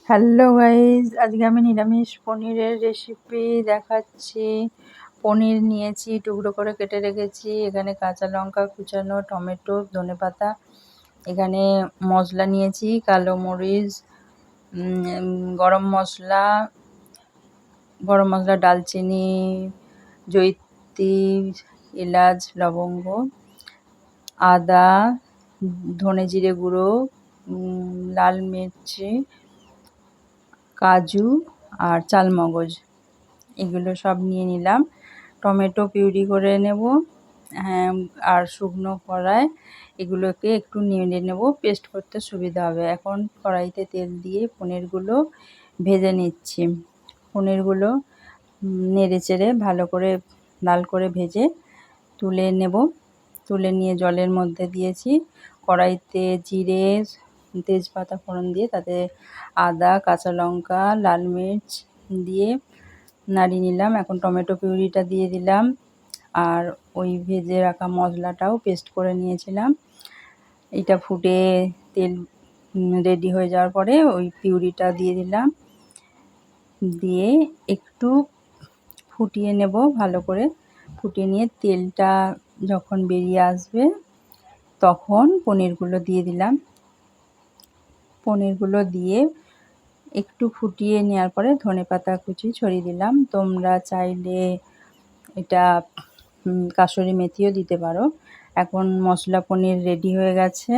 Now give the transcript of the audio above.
Hello guys, আজকে আমি নিরামিষ পনিরের রেসিপি দেখাচ্ছি। পনির নিয়েছি, টুকরো করে কেটে রেখেছি। এখানে কাঁচা লঙ্কা কুচানো, টমেটো, ধনেপাতা। এখানে মশলা নিয়েছি, কালো মরিচ, গরম মশলা, ডালচিনি, জয়িত্রী, এলাচ, লবঙ্গ, আদা, ধনে জিরে গুঁড়ো, লাল মির্চি, কাজু আর চালমগজ, এগুলো সব নিয়ে নিলাম। টমেটো পিউরি করে নেব, হ্যাঁ, আর শুকনো কড়ায় এগুলোকে একটু নেড়ে নেব, পেস্ট করতে সুবিধা হবে। এখন কড়াইতে তেল দিয়ে পনিরগুলো ভেজে নিচ্ছি। পনিরগুলো নেড়ে চেড়ে ভালো করে লাল করে ভেজে তুলে নেব। তুলে নিয়ে জলের মধ্যে দিয়েছি। কড়াইতে জিরে, তেজপাতা ফোড়ন দিয়ে তাতে আদা, কাঁচা লঙ্কা, লাল মির্চ দিয়ে নাড়িয়ে নিলাম। এখন টমেটো পিউরিটা দিয়ে দিলাম, আর ওই ভেজে রাখা মশলাটাও পেস্ট করে নিয়েছিলাম। এটা ফুটে তেল রেডি হয়ে যাওয়ার পরে ওই পিউরিটা দিয়ে দিলাম, দিয়ে একটু ফুটিয়ে নেব ভালো করে। ফুটিয়ে নিয়ে তেলটা যখন বেরিয়ে আসবে তখন পনিরগুলো দিয়ে দিলাম। পনিরগুলো দিয়ে একটু ফুটিয়ে নেওয়ার পরে ধনেপাতা কুচি ছড়িয়ে দিলাম। তোমরা চাইলে এটা কাসুরি মেথিও দিতে পারো। এখন মশলা পনির রেডি হয়ে গেছে।